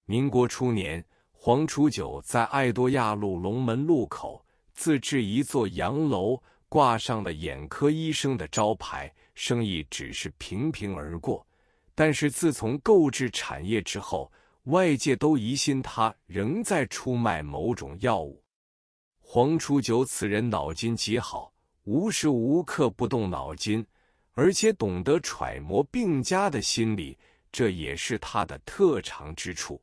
民国初年，黄楚九在爱多亚路龙门路口自制一座洋楼，挂上了眼科医生的招牌，生意只是平平而过。但是自从购置产业之后，外界都疑心他仍在出卖某种药物。黄楚九此人脑筋极好，无时无刻不动脑筋，而且懂得揣摩病家的心理，这也是他的特长之处。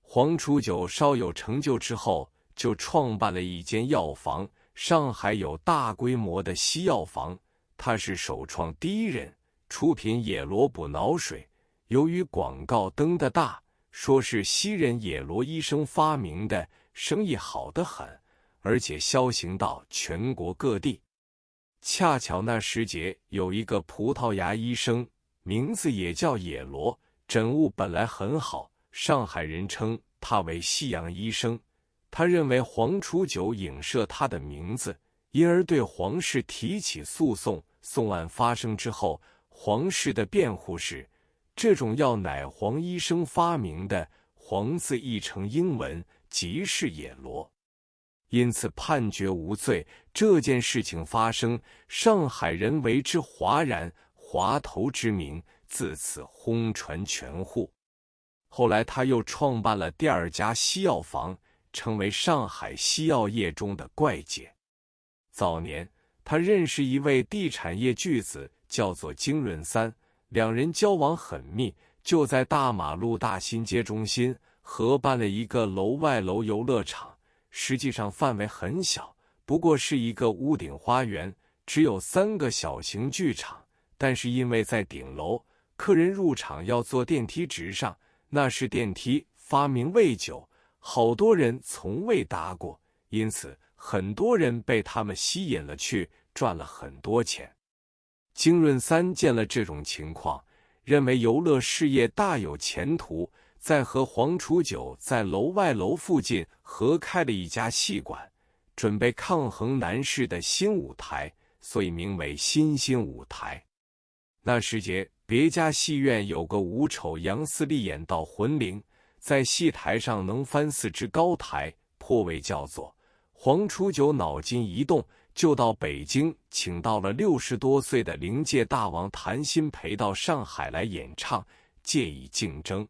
黄楚九稍有成就之后，就创办了一间药房，上海有大规模的西药房，他是首创第一人，出品野罗补脑水。由于广告登得大，说是西人野罗医生发明的，生意好得很，而且销行到全国各地。恰巧那时节有一个葡萄牙医生，名字也叫野罗，诊务本来很好，上海人称他为西洋医生。他认为黄楚九影射他的名字，因而对皇室提起诉讼。讼案发生之后，皇室的辩护是这种药乃黄医生发明的，黄字译成英文即是野罗，因此判决无罪。这件事情发生，上海人为之哗然，华头之名自此轰传全沪。后来他又创办了第二家西药房，成为上海西药业中的怪杰。早年他认识一位地产业巨子，叫做金润三，两人交往很密，就在大马路大新街中心合办了一个楼外楼游乐场，实际上范围很小，不过是一个屋顶花园，只有3个小型剧场。但是因为在顶楼，客人入场要坐电梯直上，那是电梯发明未久，好多人从未搭过，因此很多人被他们吸引了去，赚了很多钱。金润三见了这种情况，认为游乐事业大有前途，在和黄楚九在楼外楼附近合开了一家戏馆，准备抗衡南市的新舞台，所以名为新兴舞台。那时节，别家戏院有个武丑杨思立演到魂灵，在戏台上能翻4只高台，颇为叫座。黄楚九脑筋一动，就到北京请到了60多岁的灵界大王谭鑫培到上海来演唱，借以竞争。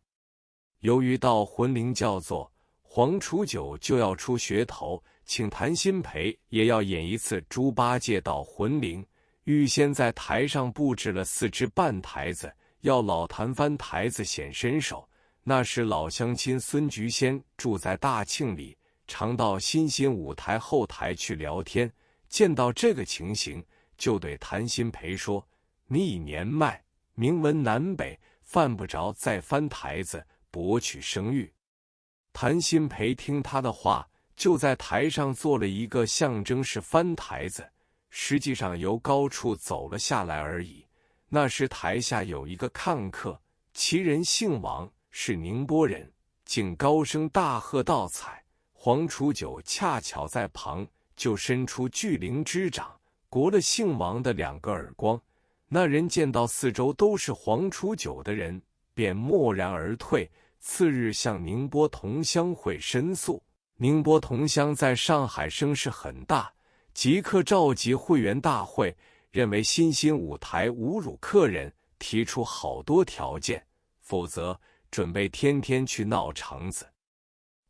由于到魂灵叫座，黄楚九就要出噱头，请谭鑫培也要演一次猪八戒到魂灵，预先在台上布置了4只半台子，要老谭翻台子显身手。那时老乡亲孙菊仙住在大庆里，常到新兴舞台后台去聊天，见到这个情形，就对谭鑫培说：“你已年迈，名闻南北，犯不着再翻台子，博取声誉。”谭鑫培听他的话，就在台上做了一个象征是翻台子，实际上由高处走了下来而已。那时台下有一个看客，其人姓王，是宁波人，竟高声大喝道彩。黄楚九恰巧在旁，就伸出巨灵之掌，掴了姓王的2个耳光。那人见到四周都是黄楚九的人，便默然而退。次日向宁波同乡会申诉，宁波同乡在上海声势很大，即刻召集会员大会，认为新兴舞台侮辱客人，提出好多条件，否则准备天天去闹场子。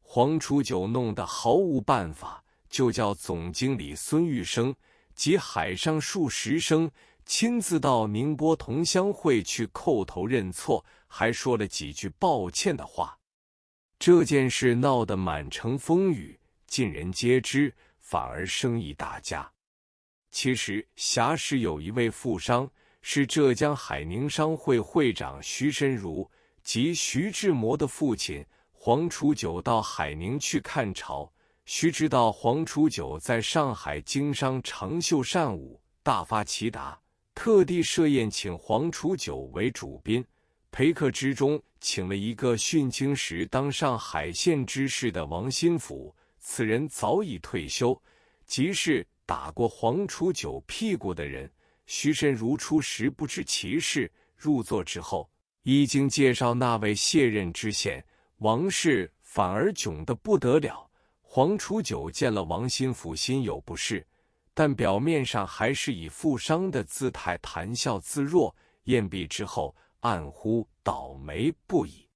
黄楚九弄得毫无办法，就叫总经理孙玉生及海上数10生亲自到宁波同乡会去叩头认错，还说了几句抱歉的话。这件事闹得满城风雨，尽人皆知，反而生意大佳。其实辖市有一位富商，是浙江海宁商会会长徐申如及徐志摩的父亲。黄楚九到海宁去看朝，须知道黄楚九在上海经商长袖善舞，大发其达，特地设宴请黄楚九为主宾。陪客之中请了一个殉京时当上海县知事的王新甫，此人早已退休，即是打过黄楚九屁股的人。徐申如初时不知其事，入座之后，已经介绍那位卸任知县王氏反而窘得不得了。黄楚九见了王心甫，心有不适，但表面上还是以富商的姿态谈笑自若。宴毕之后，暗呼倒霉不已。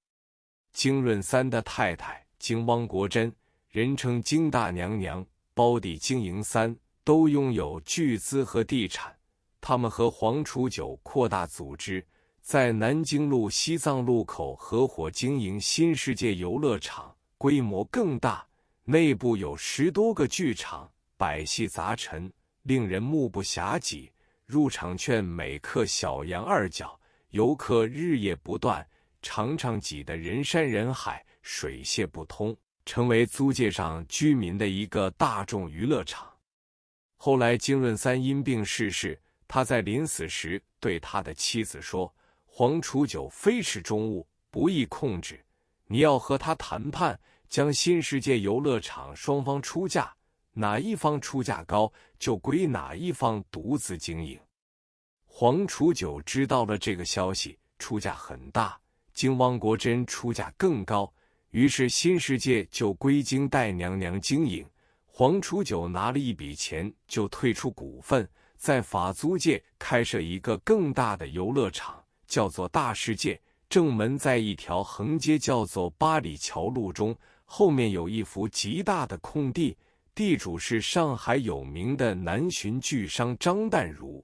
京润三的太太京汪国珍，人称京大娘娘，胞弟京营三都拥有巨资和地产。他们和黄楚九扩大组织，在南京路西藏路口合伙经营新世界游乐场，规模更大，内部有10多个剧场，百戏杂陈，令人目不暇接。入场券每客小洋2角，游客日夜不断，常常挤得人山人海，水泄不通，成为租界上居民的一个大众娱乐场。后来京润三因病逝世，他在临死时对他的妻子说：“黄楚九非是中物，不易控制，你要和他谈判，将新世界游乐场双方出价，哪一方出价高，就归哪一方独资经营。”黄楚九知道了这个消息，出价很大，京汪国珍出价更高，于是新世界就归京代娘娘经营。黄楚九拿了一笔钱就退出股份，在法租界开设一个更大的游乐场，叫做大世界，正门在一条横街叫做八里桥路中，后面有一幅极大的空地，地主是上海有名的南巡巨商张淡如。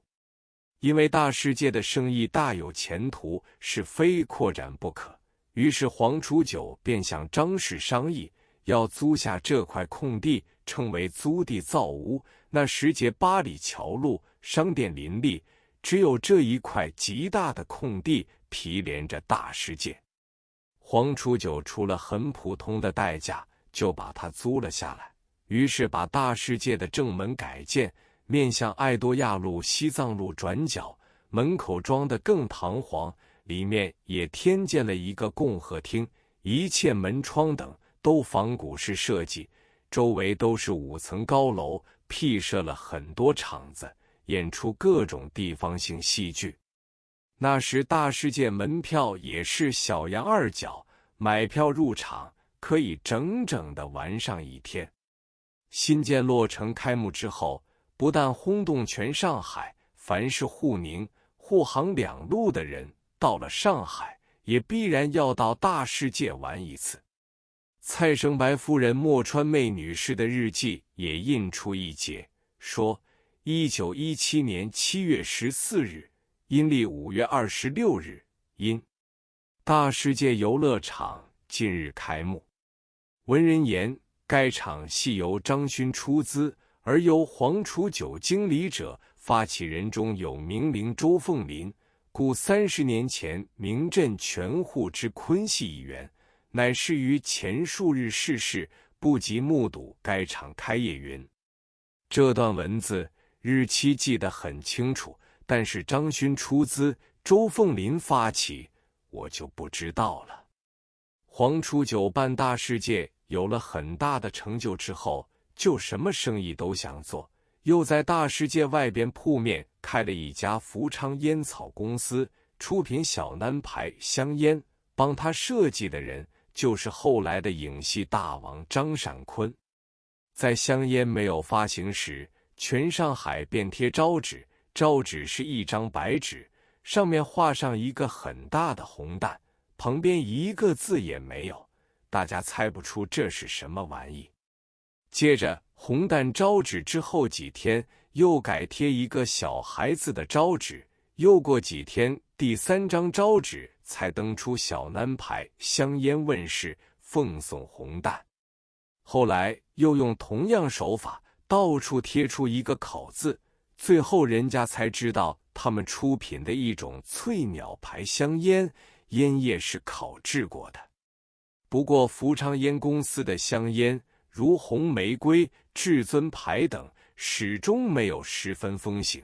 因为大世界的生意大有前途，是非扩展不可，于是黄楚九便向张氏商议，要租下这块空地，称为租地造屋。那时节八里桥路，商店林立，只有这一块极大的空地毗连着大世界。黄楚九出了很普通的代价，就把它租了下来，于是把大世界的正门改建，面向爱多亚路西藏路转角，门口装得更堂皇，里面也添建了一个共和厅，一切门窗等都仿古式设计，周围都是5层高楼，辟设了很多场子，演出各种地方性戏剧。那时大世界门票也是小洋2角，买票入场可以整整的玩上1天。新建落成开幕之后，不但轰动全上海，凡是沪宁、沪杭2路的人到了上海，也必然要到大世界玩一次。蔡生白夫人莫川妹女士的日记也印出一节，说1917年7月14日，阴历5月26日，因大世界游乐场近日开幕。文人言，该场系由张勋出资，而由黄楚九经理者，发起人中有名伶周凤林，故30年前名震全沪之昆戏一员，乃是于前数日逝世，不及目睹该场开业云。这段文字日期记得很清楚，但是张勋出资，周凤林发起，我就不知道了。黄楚九办大世界有了很大的成就之后，就什么生意都想做，又在大世界外边铺面开了一家福昌烟草公司，出品小南牌香烟，帮他设计的人就是后来的影戏大王张闪坤。在香烟没有发行时，全上海便贴招纸，招纸是一张白纸，上面画上一个很大的红蛋，旁边一个字也没有，大家猜不出这是什么玩意。接着红蛋招纸之后几天，又改贴一个小孩子的招纸，又过几天，第3张招纸才登出小南牌香烟问世，奉送红蛋。后来又用同样手法，到处贴出一个口字，最后人家才知道他们出品的一种翠鸟牌香烟，烟叶是烤制过的。不过福昌烟公司的香烟如红玫瑰、至尊牌等，始终没有十分风行。